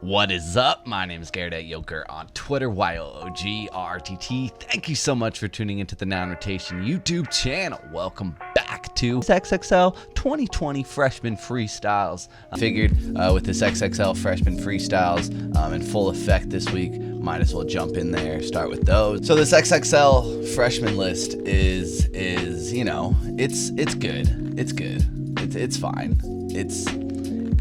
What is up? My name is GARRETT Yoker on Twitter, YOOGRTT. Thank you so much for tuning into the INROTATION YouTube channel. Welcome back to XXL 2020 Freshman Freestyles. I figured with this XXL Freshman Freestyles in full effect this week, might as well jump in there, start with those. So this XXL freshman list is you know, it's good. It's good. It's fine.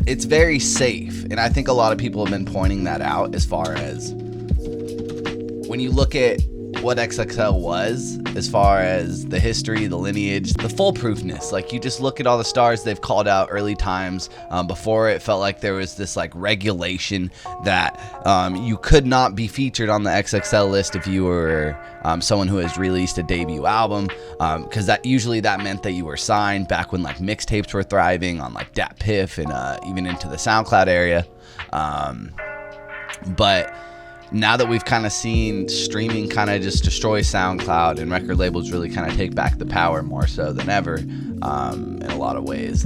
It's very safe, and I think a lot of people have been pointing that out as far as when you look at what XXL was, as far as the history, the lineage, the foolproofness. Like, you just look at all the stars they've called out early times. Before, it felt like there was this like regulation that you could not be featured on the XXL list if you were someone who has released a debut album, because that meant that you were signed back when like mixtapes were thriving on like Dat Piff and even into the SoundCloud area. But now that we've kind of seen streaming kind of just destroy SoundCloud and record labels really kind of take back the power more so than ever in a lot of ways.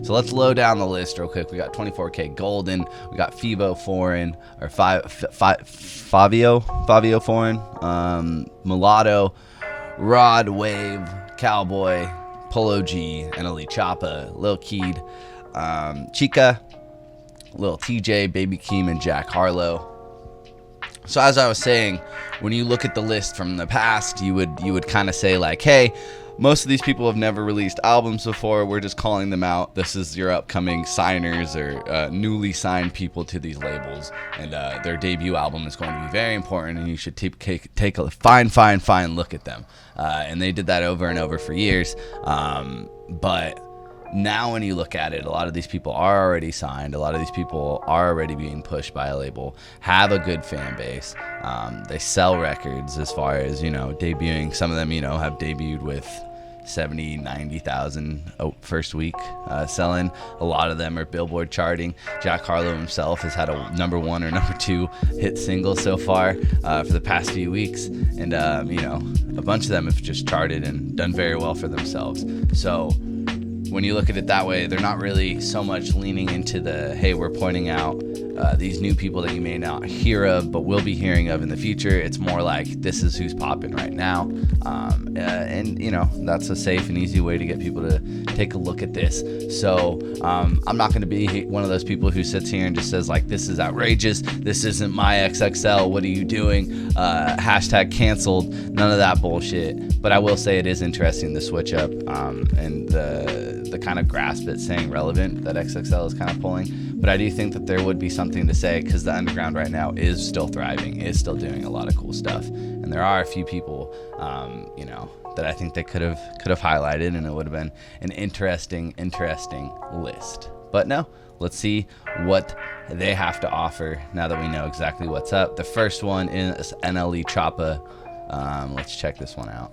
So let's load down the list real quick. We got 24K Golden, we got Fiveeo Foreign, or Fiveeo Foreign, Mulatto, Rod Wave, Cowboy, Polo G, NLE Chapa, Lil Key, Chica, Lil Tjay, Baby Keem, and Jack Harlow. So as I was saying, when you look at the list from the past, you would kind of say like, hey, most of these people have never released albums before. We're just calling them out. This is your upcoming signers or newly signed people to these labels, and their debut album is going to be very important, and you should take a fine look at them. And they did that over and over for years. But now when you look at it, a lot of these people are already signed. A lot of these people are already being pushed by a label, have a good fan base. They sell records as far as, you know, debuting. Some of them, you know, have debuted with 70, 90,000 first week selling. A lot of them are Billboard charting. Jack Harlow himself has had a #1 or #2 hit single so far for the past few weeks. And, you know, a bunch of them have just charted and done very well for themselves. So when you look at it that way, they're not really so much leaning into the, hey, we're pointing out these new people that you may not hear of, but will be hearing of in the future. It's more like, this is who's popping right now. And, you know, that's a safe and easy way to get people to take a look at this. So I'm not going to be one of those people who sits here and just says, like, this is outrageous. This isn't my XXL. What are you doing? Hashtag canceled. None of that bullshit. But I will say it is interesting, the switch up and the kind of grasp at saying relevant that XXL is kind of pulling. But I do think that there would be something to say, because the underground right now is still thriving, is still doing a lot of cool stuff, and there are a few people, you know, that I think they could have highlighted, and it would have been an interesting list. But no, let's see what they have to offer now that we know exactly what's up. The first one is NLE Chapa. Let's check this one out.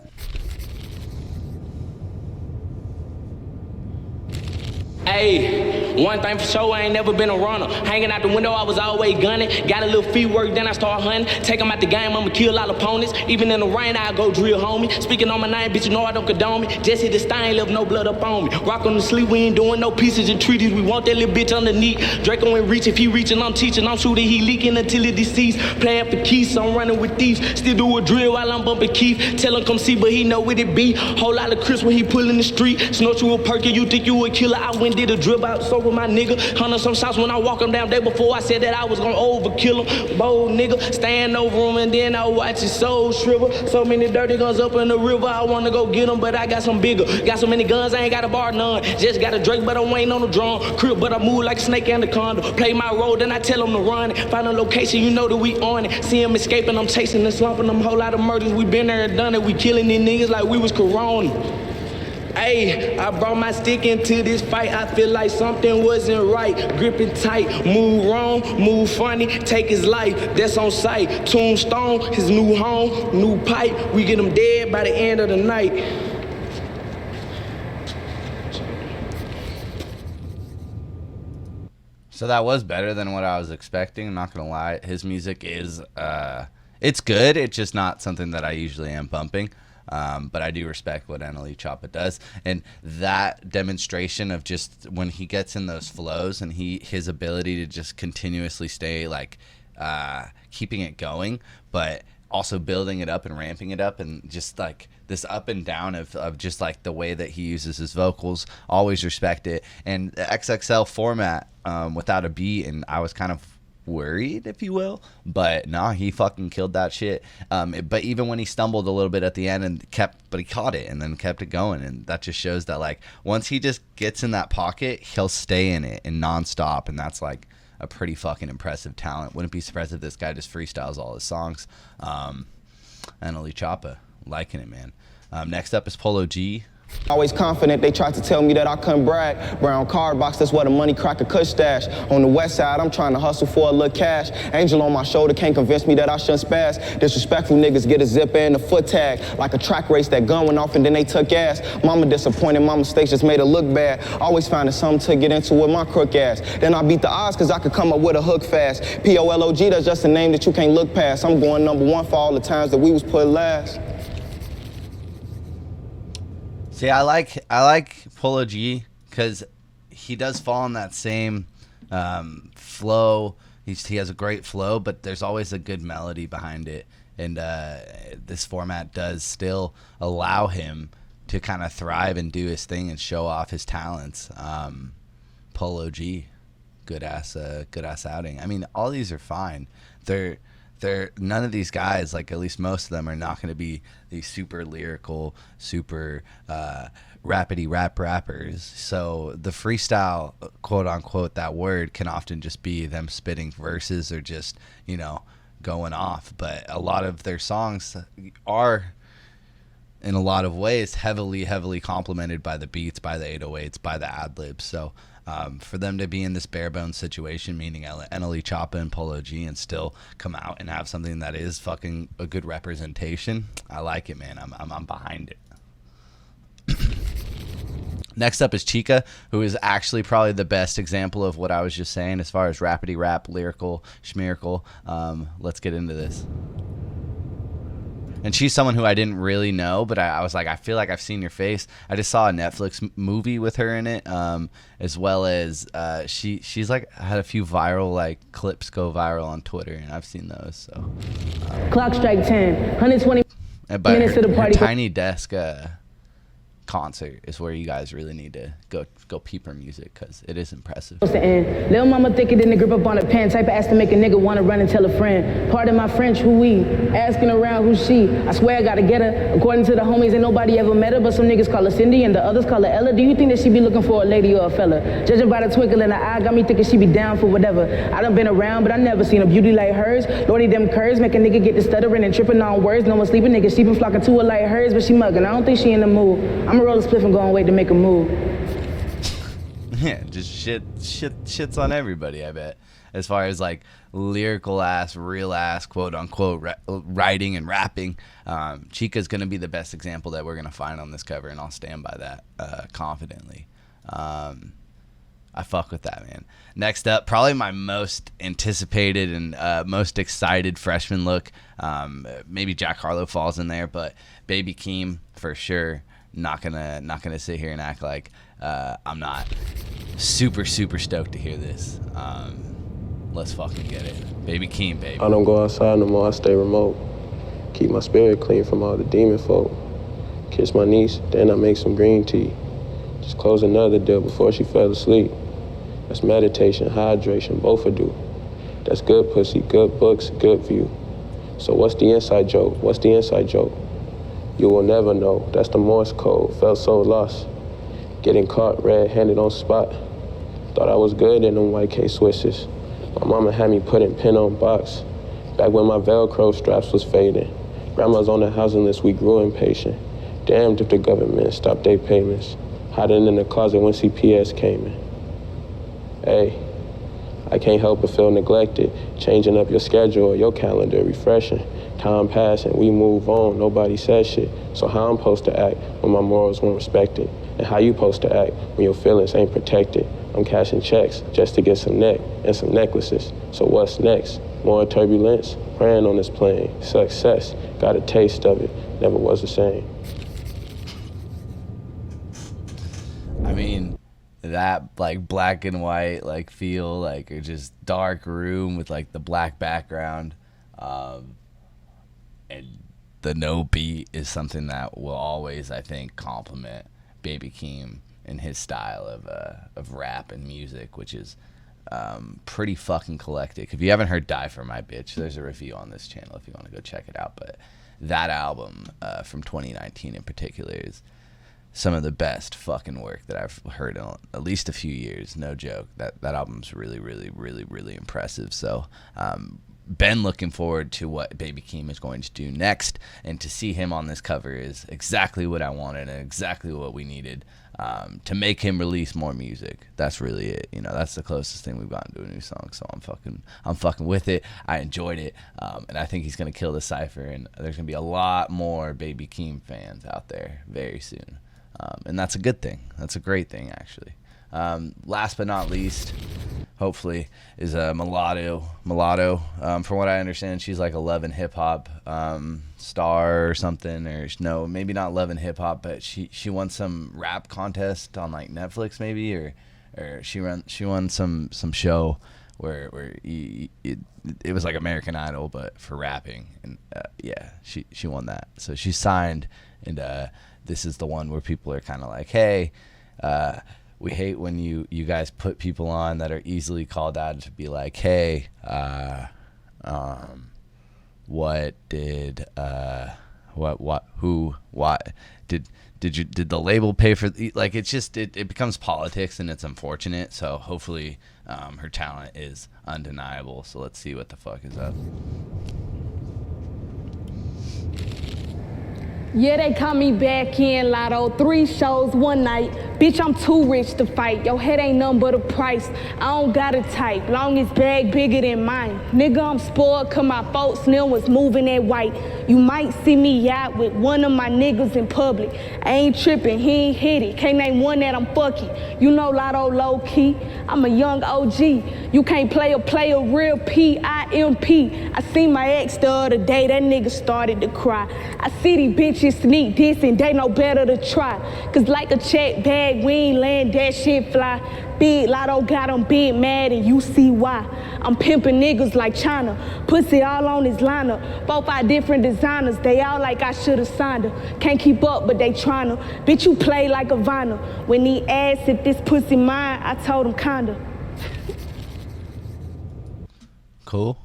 Hey, one thing for sure, I ain't never been a runner. Hanging out the window, I was always gunning. Got a little feet work, then I start hunting. Take them out the game, I'ma kill all opponents. Even in the rain, I go drill, homie. Speaking on my name, bitch, you know I don't condone me. Just hit the stain, left no blood up on me. Rock on the sleep, we ain't doing no pieces and treaties. We want that little bitch underneath. Draco ain't reach, if he reaching, I'm teaching. I'm shooting, he leaking until he deceased. Playing for keys, so I'm running with thieves. Still do a drill while I'm bumping Keith. Tell him come see, but he know what it be. Whole lot of crisp when he pulling the street. Snort you a perk and you think you a killer. I went did a drip out, so with my nigga. 100 some shots when I walk him down. Day before I said that I was gonna overkill him. Bold nigga, stand over him and then I watch his soul shrivel. So many dirty guns up in the river, I wanna go get them, but I got some bigger. Got so many guns, I ain't got a bar none. Just got a Drake, but I'm waiting on the drum. Crib, but I move like a snake anaconda. Play my role, then I tell him to run it. Find a location, you know that we on it. See him escaping, I'm chasing and slumping them. Whole lot of murders, we been there and done it. We killing these niggas like we was Corona. Hey, I brought my stick into this fight. I feel like something wasn't right. Grip it tight, move wrong, move funny, take his life. That's on sight. Tombstone, his new home, new pipe. We get him dead by the end of the night. So that was better than what I was expecting. I'm not gonna lie. His music is, it's good. It's just not something that I usually am bumping. But I do respect what NLE Chapa does, and that demonstration of just when he gets in those flows and his ability to just continuously stay like keeping it going, but also building it up and ramping it up, and just like this up and down of just like the way that he uses his vocals. Always respect it. And the XXL format without a beat, and I was kind of worried, if you will, but nah, he fucking killed that shit. But even when he stumbled a little bit at the end and but he caught it and then kept it going, and that just shows that like once he just gets in that pocket, he'll stay in it and nonstop, and that's like a pretty fucking impressive talent. Wouldn't be surprised if this guy just freestyles all his songs. NLE Chapa, liking it, man. Next up is Polo G. Always confident, they tried to tell me that I couldn't brag. Brown card box, that's where the money cracker could stash. On the west side, I'm trying to hustle for a little cash. Angel on my shoulder can't convince me that I shouldn't spaz. Disrespectful niggas get a zipper and a foot tag. Like a track race, that gun went off and then they took ass. Mama disappointed, my mistakes just made her look bad. Always finding something to get into with my crook ass. Then I beat the odds cause I could come up with a hook fast. POLOG, that's just a name that you can't look past. I'm going #1 for all the times that we was put last. See, I like Polo G because he does fall in that same flow. He has a great flow, but there's always a good melody behind it. And this format does still allow him to kind of thrive and do his thing and show off his talents. Polo G, good ass outing. I mean, all these are fine. None of these guys, like at least most of them, are not going to be these super lyrical, super rapidy rap rappers. So the freestyle, quote unquote, that word can often just be them spitting verses or just, you know, going off. But a lot of their songs are, in a lot of ways, heavily complemented by the beats, by the 808s, by the ad-libs. So for them to be in this bare bones situation, meaning NLE Chapa and Polo G, and still come out and have something that is fucking a good representation, I like it, man. I'm behind it. Next up is Chica, who is actually probably the best example of what I was just saying as far as rapidy rap, lyrical, schmirical. Let's get into this. And she's someone who I didn't really know, but I was like, I feel like I've seen your face. I just saw a Netflix movie with her in it, as well as she's like had a few viral like clips go viral on Twitter, and I've seen those. So clock strike 10, 120 minutes to the party. Her Tiny Desk concert is where you guys really need to go peep her music, because it is impressive. Lil mama thicker than the grip up on a pen, type of ass to make a nigga want to run and tell a friend. Pardon my French, who we? Asking around who she? I swear I gotta get her. According to the homies, ain't nobody ever met her, but some niggas call her Cindy and the others call her Ella. Do you think that she be looking for a lady or a fella? Judging by the twinkle in her eye, got me thinking she be down for whatever. I done been around, but I never seen a beauty like hers. Lordy, them curves make a nigga get to stuttering and tripping on words. No more sleeping niggas, she been flocking to her like hers, but she mugging. I don't think she in the mood. I'ma roll a spliff and go and wait to make a move. Yeah, just shits on everybody, I bet. As far as like lyrical ass, real ass, quote unquote, writing and rapping, Chica's gonna be the best example that we're gonna find on this cover, and I'll stand by that confidently. I fuck with that, man. Next up, probably my most anticipated and most excited freshman look. Maybe Jack Harlow falls in there, but Baby Keem for sure. Not gonna sit here and act like I'm not super stoked to hear this. Let's fucking get it. Baby Keem, baby. I don't go outside no more, I stay remote. Keep my spirit clean from all the demon folk. Kiss my niece, then I make some green tea. Just close another deal before she fell asleep. That's meditation, hydration, both will do. That's good pussy, good books, good view. So what's the inside joke? What's the inside joke? You will never know. That's the Morse code. Felt so lost. Getting caught red-handed on spot. Thought I was good in them white K-Swisses. My mama had me putting pen on box. Back when my Velcro straps was fading. Grandma's on the housing list, we grew impatient. Damned if the government stopped their payments. Hiding in the closet when CPS came in. Hey, I can't help but feel neglected. Changing up your schedule or your calendar, refreshing. Time passing, we move on, nobody says shit. So how I'm supposed to act when my morals weren't respected? And how you supposed to act when your feelings ain't protected? I'm cashing checks just to get some neck and some necklaces. So what's next? More turbulence, ran on this plane. Success, got a taste of it, never was the same. I mean, that like black and white like feel, like or just dark room with like the black background, and the no beat is something that will always, I think, complement Baby Keem and his style of rap and music, which is pretty fucking eclectic. If you haven't heard Die For My Bitch, there's a review on this channel if you want to go check it out. But that album from 2019 in particular is some of the best fucking work that I've heard in at least a few years. No joke. That album's really, really, really, really impressive. So been looking forward to what Baby Keem is going to do next, and to see him on this cover is exactly what I wanted and exactly what we needed to make him release more music. That's really it. You know, that's the closest thing we've gotten to a new song. So I'm fucking with it. I enjoyed it, and I think he's gonna kill the cypher. And there's gonna be a lot more Baby Keem fans out there very soon, and that's a good thing. That's a great thing, actually. Last but not least, hopefully, is Mulatto. From what I understand, she's like a Love and Hip Hop star or something, or no, maybe not Love and Hip Hop, but she won some rap contest on like Netflix maybe, or she won some show where it was like American Idol but for rapping, and yeah, she won that. So she's signed, and this is the one where people are kind of like, hey, we hate when you guys put people on that are easily called out to be like, hey, what did did the label pay for, like, it's just it becomes politics, and it's unfortunate. So hopefully her talent is undeniable. So let's see what the fuck is up. Yeah, they call me back in, Lotto. 3 shows one night. Bitch, I'm too rich to fight. Your head ain't nothing but a price. I don't got a type, long as bag bigger than mine. Nigga, I'm spoiled cause my folks still was moving that white. You might see me out with one of my niggas in public. I ain't tripping, he ain't hit it. Can't name one that I'm fucking. You know Lotto low key. I'm a young OG. You can't play a player, real PIMP. I seen my ex the other day, that nigga started to cry. I see these bitches sneak this and they know better to try. Cause like a check bag, we ain't letting that shit fly. Big Lotto got them big mad and you see why. I'm pimping niggas like China. Pussy all on his lineup. 4-5 different designers, they all like I should've signed her. Can't keep up, but they tryna. Bitch, you play like a vinyl. When he asked if this pussy mine, I told him kinda. Cool.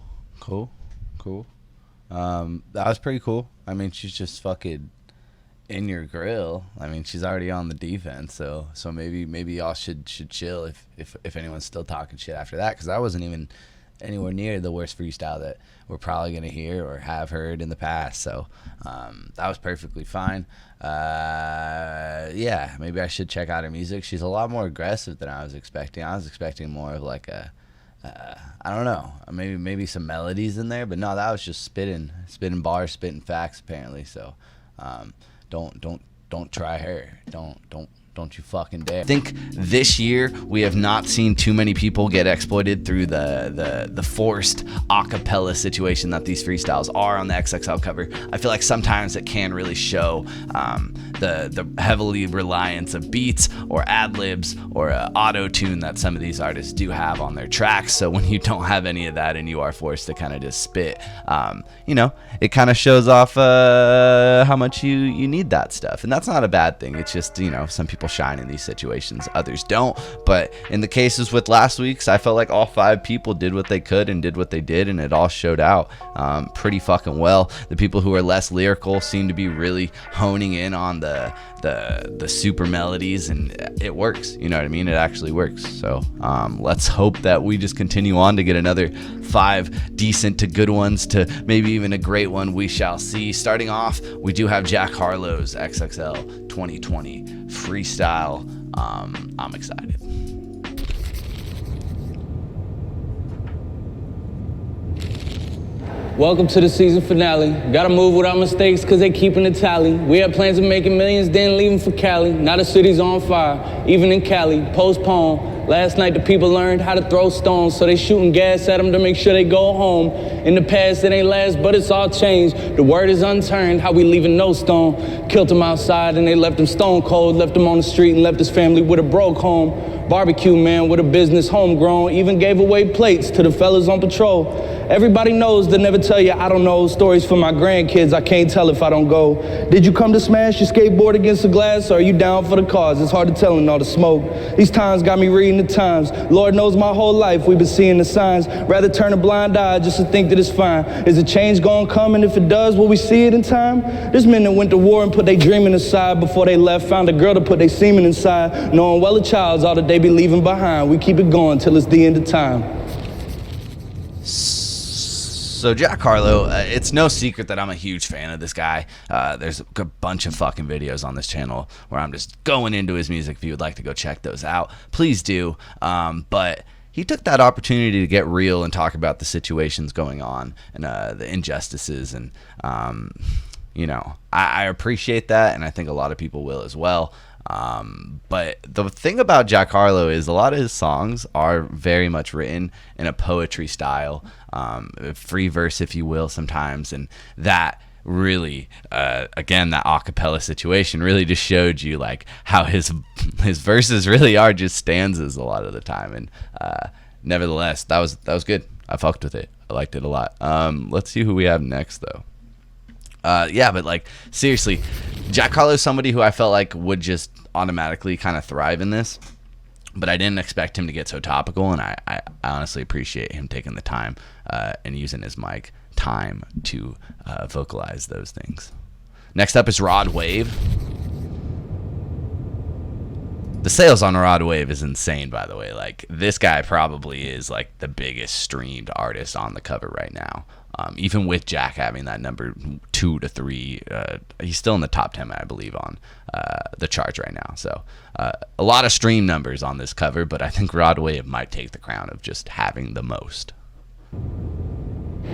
That was pretty cool. I mean, she's just fucking in your grill. I mean, she's already on the defense, so maybe y'all should chill if anyone's still talking shit after that, because that wasn't even anywhere near the worst freestyle that we're probably gonna hear or have heard in the past. So that was perfectly fine. Yeah, maybe I should check out her music. She's a lot more aggressive than I was expecting. I was expecting more of like a I don't know, maybe some melodies in there, but no, that was just spitting bars, spitting facts apparently. So don't try her. Don't you fucking dare. I think this year we have not seen too many people get exploited through the forced acapella situation that these freestyles are on the XXL cover. I feel like sometimes it can really show the heavily reliance of beats or ad-libs or auto-tune that some of these artists do have on their tracks. So when you don't have any of that and you are forced to kind of just spit, it kind of shows off how much you need that stuff. And that's not a bad thing. It's just, some people shine in these situations, others don't. But in the cases with last week's, I felt like all 5 people did what they could and did what they did, and it all showed out pretty fucking well. The people who are less lyrical seem to be really honing in on the super melodies, and it works. You know what I mean? It actually works. So let's hope that we just continue on to get another 5 decent to good ones, to maybe even a great one. We shall see. Starting off, we do have Jack Harlow's XXL 2020 freestyle. I'm excited. Welcome to the season finale. Gotta move without mistakes cause they keeping the tally. We had plans of making millions, then leaving for Cali. Now the city's on fire, even in Cali. Postpone. Last night the people learned how to throw stones, so they shooting gas at them to make sure they go home. In the past it ain't last, but it's all changed. The word is unturned, how we leaving no stone. Killed him outside and they left him stone cold. Left him on the street and left his family with a broke home. Barbecue man with a business homegrown. Even gave away plates to the fellas on patrol. Everybody knows to never tell you I don't know. Stories for my grandkids, I can't tell if I don't go. Did you come to smash your skateboard against the glass, or are you down for the cause? It's hard to tell in all the smoke. These times got me reading the Times. Lord knows my whole life we've been seeing the signs. Rather turn a blind eye just to think that it's fine. Is a change gonna come, and if it does, will we see it in time? There's men that went to war and put their dreaming aside. Before they left, found a girl to put their semen inside. Knowing well a child's all that they be leaving behind. We keep it going till it's the end of time. So Jack Harlow, it's no secret that I'm a huge fan of this guy. There's a bunch of fucking videos on this channel where I'm just going into his music. If you would like to go check those out, please do. But he took that opportunity to get real and talk about the situations going on and the injustices. And, you know, I appreciate that, and I think a lot of people will as well. But the thing about Jack Harlow is a lot of his songs are very much written in a poetry style, free verse, if you will, sometimes. And that really, again, that a cappella situation really just showed you like how his verses really are just stanzas a lot of the time. And nevertheless, that was good. I fucked with it. I liked it a lot. Let's see who we have next, though. Yeah, but like seriously, Jack Harlow is somebody who I felt like would just automatically kind of thrive in this, but I didn't expect him to get so topical, and I honestly appreciate him taking the time and using his mic time to vocalize those things. Next up is Rod Wave. The sales on Rod Wave is insane, by the way. Like, this guy probably is like the biggest streamed artist on the cover right now. Even with Jack having that number 2 to 3, he's still in the top 10, I believe, on the charts right now. So a lot of stream numbers on this cover, but I think Rod Wave might take the crown of just having the most.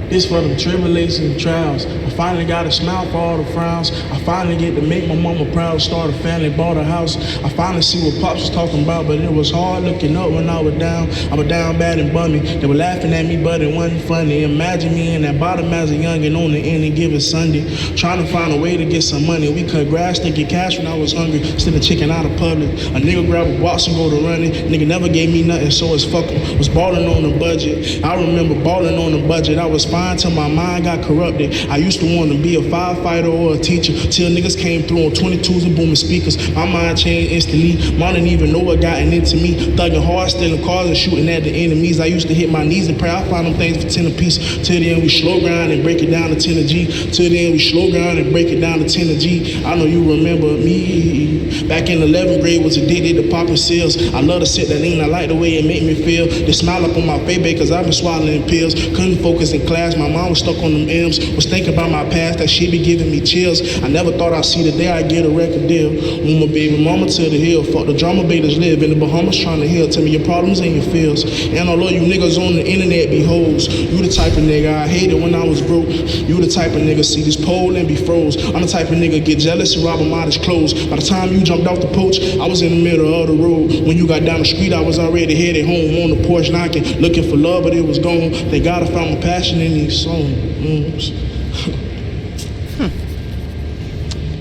This for them tribulations and trials. I finally got a smile for all the frowns. I finally get to make my mama proud, start a family, bought a house. I finally see what Pops was talking about, but it was hard looking up when I was down. I was down bad and bummy. They were laughing at me, but it wasn't funny. Imagine me in that bottom as a youngin' on the any given Sunday, trying to find a way to get some money. We cut grass to get cash when I was hungry, instead of chicken out of public. A nigga grab a box and go to running. Nigga never gave me nothing, so it's fuck 'em. Was ballin' on the budget. I remember ballin' on the budget. I was fine till my mind got corrupted. I used to want to be a firefighter or a teacher, till niggas came through on 22s and booming speakers. My mind changed instantly. Mom didn't even know what gotten into me. Thugging hard, stealing cars and shooting at the enemies. I used to hit my knees and pray. I find them things for 10 apiece. Till then we slow grind and break it down to 10 a G. Till then we slow grind and break it down to 10 a G. I know you remember me. Back in 11th grade, was addicted to popping pills. I love to sit that lean. I like the way it make me feel. The smile up on my face, cause I've been swallowing pills. Couldn't focus in class. My mom was stuck on them M's. Was thinking about my past, that shit be giving me chills. I never thought I'd see the day I get a record deal. When my baby mama to the hill. Fuck the drama baiters live in the Bahamas trying to heal. Tell me your problems and your fears. And although you niggas on the internet be hoes, you the type of nigga I hated when I was broke. You the type of nigga see this pole and be froze. I'm the type of nigga get jealous and rob him out his clothes. By the time you jumped off the porch, I was in the middle of the road. When you got down the street, I was already headed home on the porch knocking, looking for love, but it was gone. Thank God I found my passion in these songs.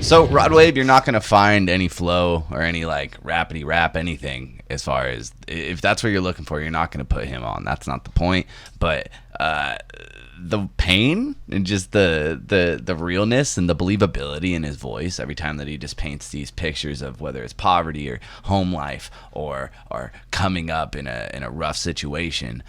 So Rod Wave, you're not gonna find any flow or any like rapidy rap anything, as far as if that's what you're looking for. You're not gonna put him on. That's not the point. But the pain and just the realness and the believability in his voice every time that he just paints these pictures of whether it's poverty or home life or coming up in a rough situation.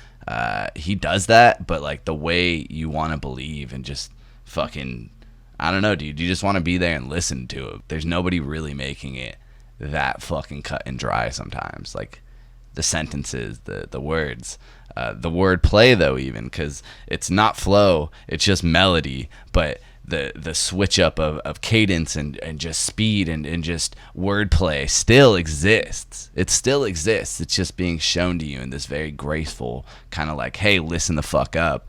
He does that, but like the way you want to believe and just fucking, I don't know, dude. You just want to be there and listen to it. There's nobody really making it that fucking cut and dry sometimes. Like the sentences, the words, the word play though, even, because it's not flow, it's just melody, but the switch up of cadence and just speed and just wordplay still exists. It still exists. It's just being shown to you in this very graceful kind of like, hey, listen the fuck up.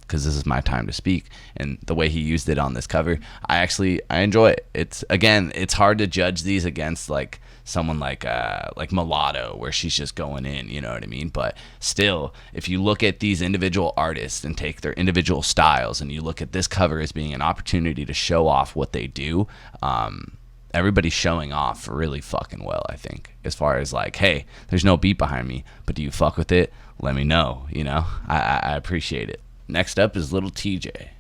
because this is my time to speak. And the way he used it on this cover, I enjoy it. It's hard to judge these against like someone like Mulatto, where she's just going in, you know what I mean? But still, if you look at these individual artists and take their individual styles, and you look at this cover as being an opportunity to show off what they do, everybody's showing off really fucking well, I think, as far as like, hey, there's no beat behind me, but do you fuck with it? Let me know, you know? I appreciate it. Next up is Lil Tjay.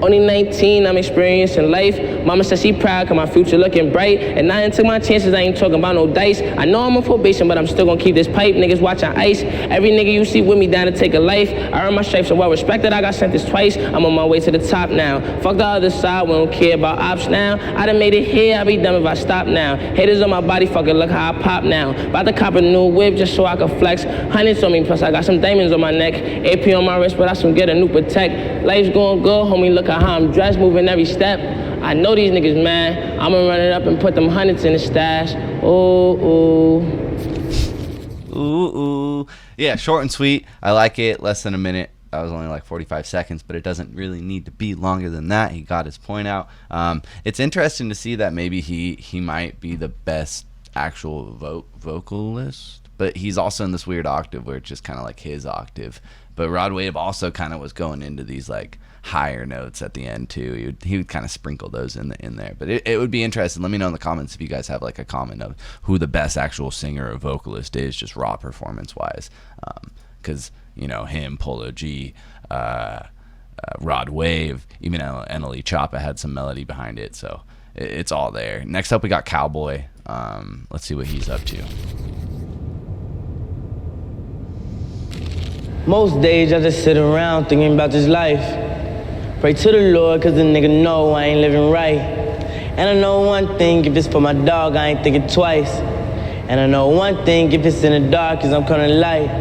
Only 19, I'm experiencing life. Mama said she proud cause my future looking bright. And I ain't took my chances, I ain't talking about no dice. I know I'm on probation, but I'm still gonna keep this pipe. Niggas watching ice. Every nigga you see with me down to take a life. I earned my stripes, so well respected, I got sent this twice. I'm on my way to the top now. Fuck the other side, we don't care about ops now. I done made it here, I'll be dumb if I stop now. Haters on my body, fucking look how I pop now. About to cop a new whip just so I can flex. Hundreds on me, plus I got some diamonds on my neck. AP on my wrist, but I some get a new protect. Life's going good, homie, look at how I'm dressed, moving every step. I know these niggas mad. I'ma run it up and put them hundreds in the stash. Ooh, ooh. Ooh, ooh. Yeah, short and sweet. I like it. Less than a minute. That was only like 45 seconds, but it doesn't really need to be longer than that. He got his point out. It's interesting to see that maybe he might be the best actual vocalist, but he's also in this weird octave where it's just kind of like his octave. But Rod Wave also kind of was going into these like higher notes at the end too. He would kind of sprinkle those in there. But it would be interesting. Let me know in the comments if you guys have like a comment of who the best actual singer or vocalist is, just raw performance wise. Because you know, him, Polo G, Rod Wave, even NLE Chapa had some melody behind it. So it's all there. Next up we got Cowboy. Let's see what he's up to. Most days I just sit around thinking about this life. Pray to the Lord cause the nigga know I ain't living right. And I know one thing, if it's for my dog, I ain't thinking twice. And I know one thing, if it's in the dark, cause I'm coming light.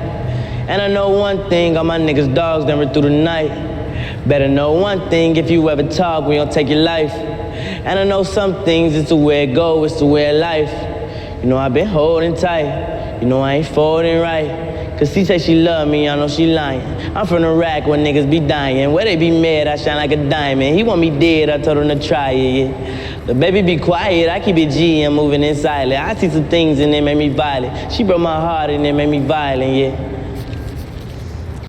And I know one thing, all my niggas dogs never through the night. Better know one thing, if you ever talk, we don't take your life. And I know some things, it's the way it go, it's the way of life. You know I've been holding tight, you know I ain't folding right. Cause she say she love me, I know she lying. I'm from the rack where niggas be dying. Where they be mad, I shine like a diamond. He want me dead, I told him to try it, yeah. The baby be quiet, I keep it G, I'm moving in silent. I see some things and they make me violent. She broke my heart and it made me violent, yeah.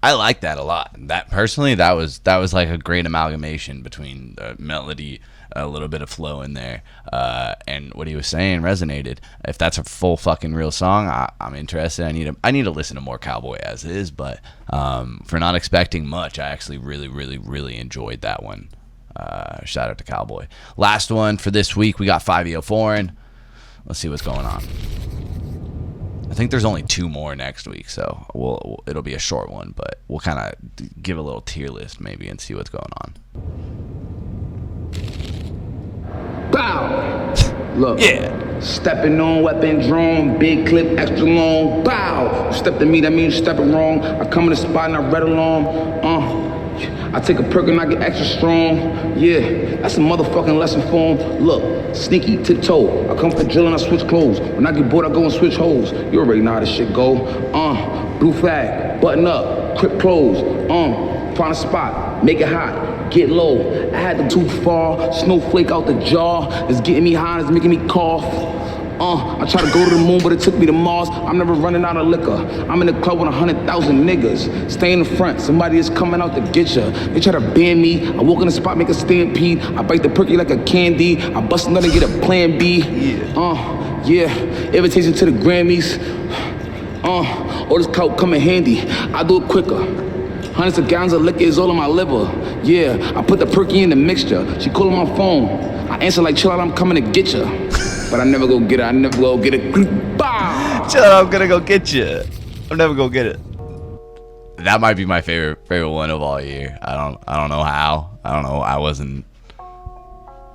I like that a lot. That personally, that was like a great amalgamation between the melody, a little bit of flow in there, and what he was saying resonated. If that's a full fucking real song, I'm interested. I need to listen to more Cowboy as is, but for not expecting much, I actually really enjoyed that one. Shout out to Cowboy. Last one for this week, we got Fiveeo Foreign. Let's see what's going on. I think there's only 2 more next week, so it'll be a short one, but we'll kind of give a little tier list maybe and see what's going on. Bow! Look. Yeah. Stepping on, weapon drawn, big clip, extra long. Bow! You step to me, that means you stepping wrong. I come in the spot and I read along. I take a perk and I get extra strong. Yeah, that's a motherfucking lesson for him. Look, sneaky, tiptoe. I come for drill and I switch clothes. When I get bored, I go and switch holes. You already know how this shit go. Blue flag, button up, quick close. Find a spot, make it hot, get low. I had to too far, snowflake out the jar. It's getting me high, it's making me cough. I try to go to the moon, but it took me to Mars. I'm never running out of liquor. I'm in the club with 100,000 niggas. Stay in the front, somebody is coming out to get ya. They try to ban me. I walk in the spot, make a stampede. I bite the perky like a candy. I bust another, get a plan B. Yeah, invitation to the Grammys. All this clout come in handy. I do it quicker. Hundreds of gallons of liquor is all in my liver. Yeah, I put the perky in the mixture. She calling my phone. I answer like, chill out, I'm coming to get ya. But I never go get it, I never go get it. Bah! Chill out, I'm gonna go get you. I'm never gonna get it. That might be my favorite one of all year. I don't know how. I don't know. I wasn't.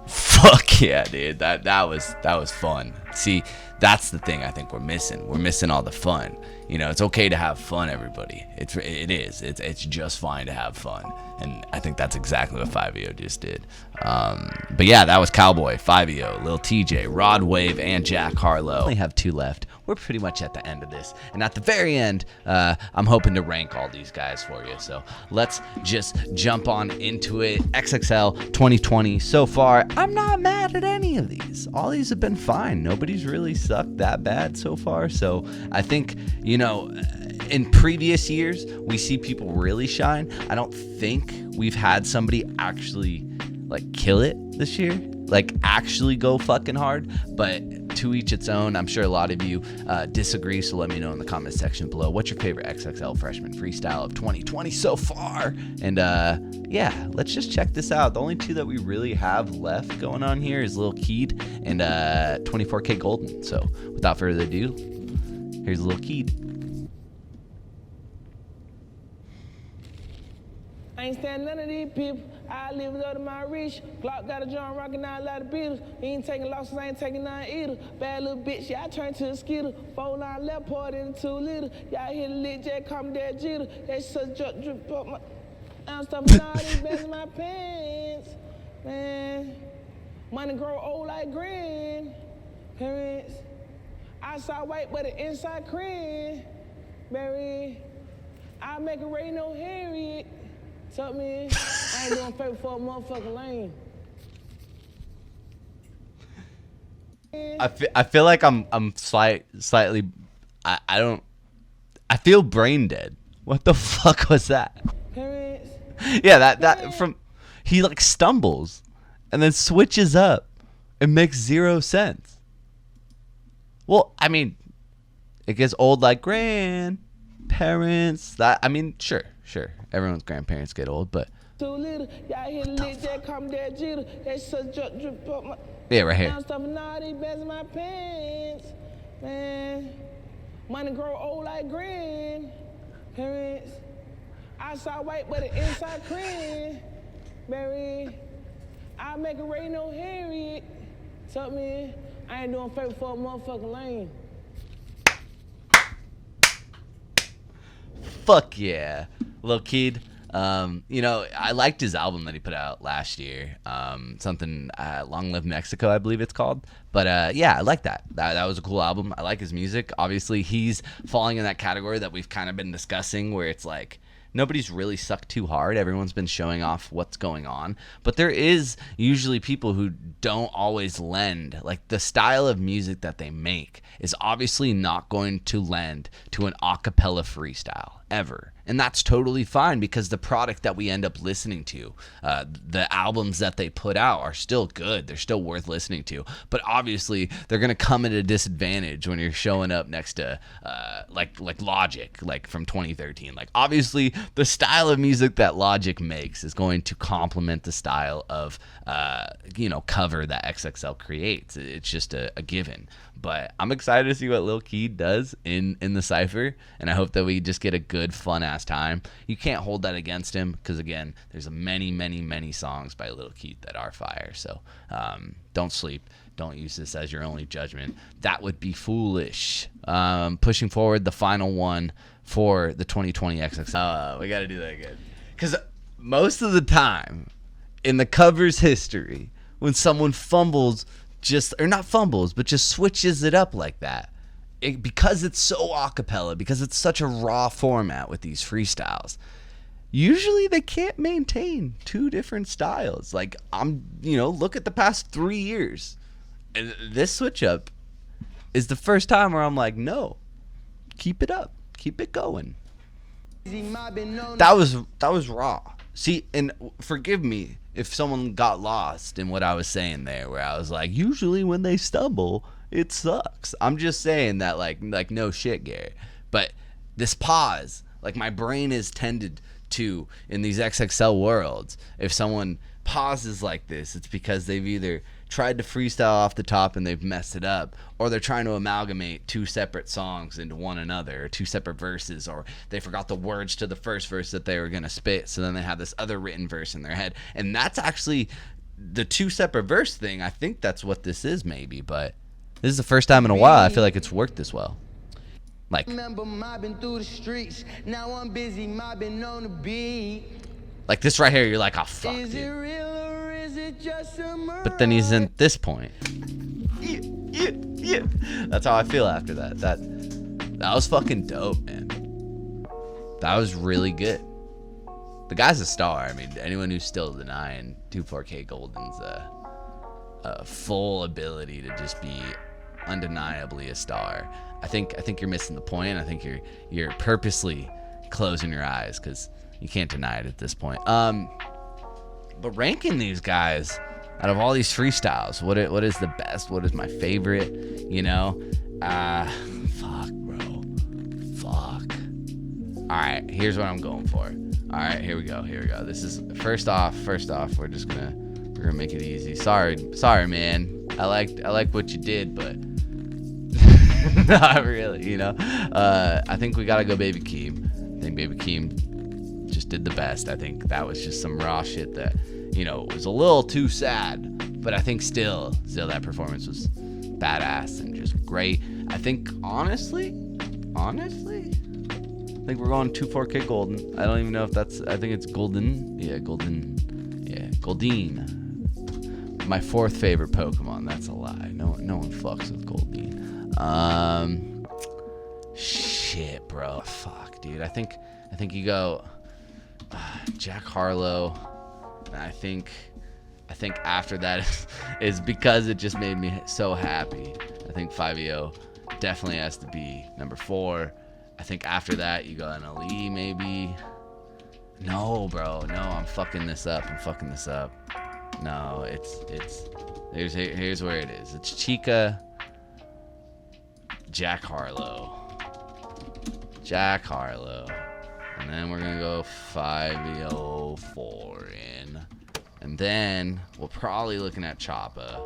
Fuck yeah, dude. That was fun. See, that's the thing I think we're missing. We're missing all the fun. You know, it's okay to have fun, everybody. It's just fine to have fun. And I think that's exactly what Fiveeo just did. But yeah, that was Cowboy, Fiveeo, Lil Tjay, Rod Wave, and Jack Harlow. We only have 2 left. We're pretty much at the end of this. And at the very end, I'm hoping to rank all these guys for you. So let's just jump on into it. XXL 2020 so far. I'm not mad at any of these. All these have been fine. Nobody's really sucked that bad so far. So I think, you know, in previous years, we see people really shine. I don't think we've had somebody actually like kill it this year, like actually go fucking hard, but to each its own. I'm sure a lot of you disagree, so let me know in the comment section below. What's your favorite XXL freshman freestyle of 2020 so far? And yeah, let's just check this out. The only 2 that we really have left going on here is Lil Key and 24K Golden. So without further ado, here's Lil Key. I ain't stand none of these people. I live out of my reach. Glock got a drum rockin' out a lot of beaters. He ain't taking losses, I ain't taking none either. Bad little bitch, yeah, I turned to a skittle. 4-9 left, poured in 2 liter. Y'all hear the Lil Tjay, call me that jitter. That such drip, drip up my... I'm stuffing all these bands in my pants. Man, money grow old like grandparents. Outside white, but the inside cranberry. I make it rain, no Harriet. What's up, man? I ain't doing favor for a motherfucking lane. I feel like I'm slightly I feel brain dead. What the fuck was that? Parents. Yeah, that from he like stumbles and then switches up. It makes 0 sense. Well, I mean, it gets old like grandparents. That I mean, sure. Everyone's grandparents get old, but Too little, y'all hear the Lil Tjay, call me that jitter. That such drip up my... Yeah, right here. I'm stuffing all these bands in my pants. Man, money grow old like grandparents. Outside white, but the inside cranberry. I make it rain, no Harriet. What's up, man? I ain't doing favor for a motherfucking lane. Fuck yeah, Lil Key. You know, I liked his album that he put out last year. Something Long Live Mexico, I believe it's called. But yeah, I like that. That was a cool album. I like his music. Obviously, he's falling in that category that we've kind of been discussing, where it's like nobody's really sucked too hard. Everyone's been showing off what's going on. But there is usually people who don't always lend. Like, the style of music that they make is obviously not going to lend to an a cappella freestyle ever. And that's totally fine, because the product that we end up listening to, the albums that they put out are still good. They're still worth listening to. But obviously, they're going to come at a disadvantage when you're showing up next to like Logic, like from 2013. Like, obviously, the style of music that Logic makes is going to complement the style of, cover that XXL creates. It's just a given. But I'm excited to see what Lil Key does in the cypher, and I hope that we just get a good, fun-ass time. You can't hold that against him, because, again, there's many songs by Lil Key that are fire. So don't sleep. Don't use this as your only judgment. That would be foolish. Pushing forward, the final one for the 2020 XXL. We got to do that again. Because most of the time, in the cover's history, when someone fumbles, not fumbles, but just switches it up like that, because it's so acapella, because it's such a raw format with these freestyles, usually they can't maintain 2 different styles. Like, look at the past 3 years. And this switch up is the first time where I'm like, no, keep it up, keep it going. That was raw. See, and forgive me if someone got lost in what I was saying there, where I was like, usually when they stumble, it sucks. I'm just saying that, like no shit, Garrett. But this pause, like, my brain is tended to, in these XXL worlds, if someone pauses like this, it's because they've either tried to freestyle off the top and they've messed it up, or they're trying to amalgamate 2 separate songs into one another, or 2 separate verses, or they forgot the words to the first verse that they were going to spit, so then they have this other written verse in their head. And that's actually the 2 separate verse thing. I think that's what this is, maybe, but this is the first time in a while I feel like it's worked this well. Like, Remember mobbing through the streets. Now I'm busy mobbing on the beat. like this right here, you're like, oh fuck, Is it dude. real or is it just a mirage? But then he's in this point. Yeah. That's how I feel after that. That was fucking dope, man. That was really good. The guy's a star. I mean, anyone who's still denying 24K Golden's a full ability to just be undeniably a star. I think you're missing the point. I think you're purposely closing your eyes because you can't deny it at this point. But ranking these guys out of all these freestyles, what is the best? What is my favorite? You know, fuck, bro, fuck. All right, here's what I'm going for. All right, here we go. This is first off. We're gonna make it easy. Sorry, man. I like what you did, but not really. You know, I think we gotta go Baby Keem. I think Baby Keem just did the best. I think that was just some raw shit that, you know, was a little too sad, but I think still that performance was badass and just great. I think honestly, I think we're going 24K Golden. I don't even know if that's, I think it's Golden. Yeah, Golden. Yeah, Goldeen. My fourth favorite Pokemon. That's a lie. No one fucks with Goldeen. Shit, bro. Fuck, dude. I think you go Jack Harlow. And I think after that is because it just made me so happy. I think Fiveeo definitely has to be number 4. I think after that you go NLE maybe. No, bro. No, I'm fucking this up. No, here's where it is. It's Chica, Jack Harlow. And then we're gonna go Fiveeo foreign. And then we're probably looking at Chapa.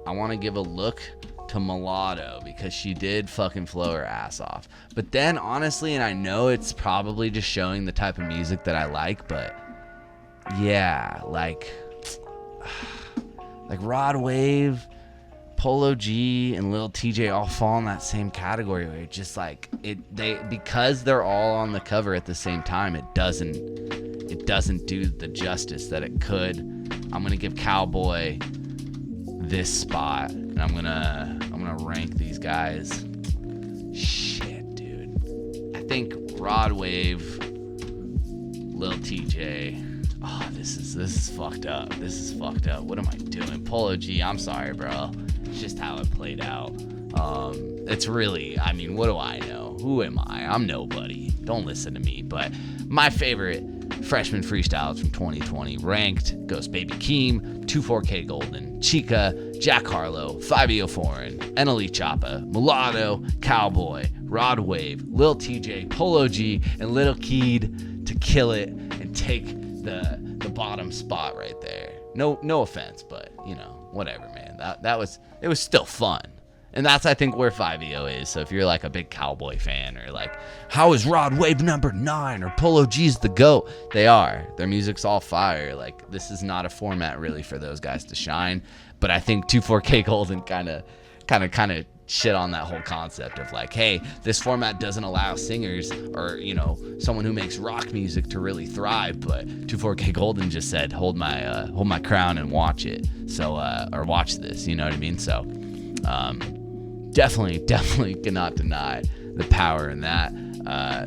I wanna give a look to Mulatto because she did fucking flow her ass off. But then honestly, and I know it's probably just showing the type of music that I like, but yeah, like Rod Wave, Polo G, and Lil Tjay all fall in that same category where it's just like because they're all on the cover at the same time, it doesn't do the justice that it could. I'm gonna give Cowboy this spot, and I'm gonna rank these guys. Shit, dude. I think Rod Wave, Lil Tjay. Oh, this is fucked up. What am I doing? Polo G, I'm sorry, bro. It's just how it played out. It's really, I mean, what do I know? Who am I? I'm nobody. Don't listen to me. But my favorite freshman freestyles from 2020 ranked goes Baby Keem, 24K Golden, Chica, Jack Harlow, Fiveeo foreign, NLE Chapa, Mulatto, Cowboy, Rod Wave, Lil Tjay, Polo G, and Lil Key to kill it and take the bottom spot right there. No offense, but you know, whatever, man. It was still fun. And that's, I think, where Fiveeo is. So if you're like a big Cowboy fan, or like, how is Rod Wave number 9 or Polo G's the GOAT? They are. Their music's all fire. Like, this is not a format really for those guys to shine. But I think 24K Golden kind of shit on that whole concept of like, hey, this format doesn't allow singers or, you know, someone who makes rock music to really thrive. But 24K Golden just said, hold my crown and watch it. So or watch this, you know what I mean? So definitely cannot deny the power in that.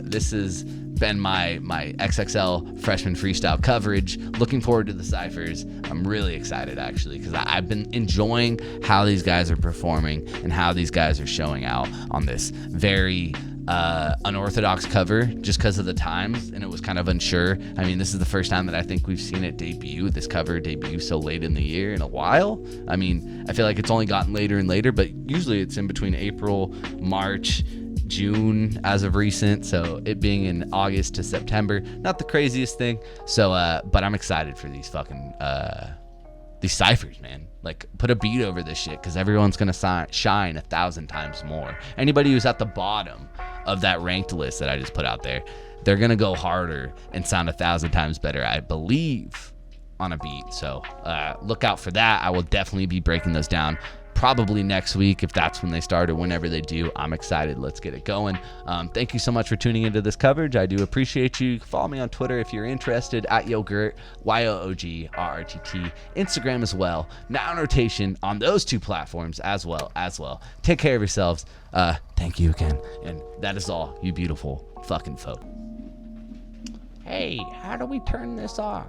This has been my XXL freshman freestyle coverage. Looking forward to the cyphers. I'm really excited, actually, because I've been enjoying how these guys are performing and how these guys are showing out on this very unorthodox cover, just because of the times, and it was kind of unsure. I mean, this is the first time that I think we've seen it debut, this cover debut so late in the year in a while. I mean, I feel like it's only gotten later and later, but usually it's in between April, March, June as of recent, so it being in August to September, not the craziest thing. So but I'm excited for these fucking these ciphers, man. Like, put a beat over this shit, because everyone's gonna shine 1,000 times more. Anybody who's at the bottom of that ranked list that I just put out there, they're gonna go harder and sound 1,000 times better, I believe, on a beat. So look out for that. I will definitely be breaking those down probably next week if that's when they start or whenever they do. I'm excited. Let's get it going. Thank you so much for tuning into this coverage. I do appreciate you. Follow me on Twitter if you're interested at YoGRRT, YoOGRRTT, Instagram as well. Now in rotation on those 2 platforms as well. Take care of yourselves. Thank you again. And that is all, you beautiful fucking folk. Hey, how do we turn this off?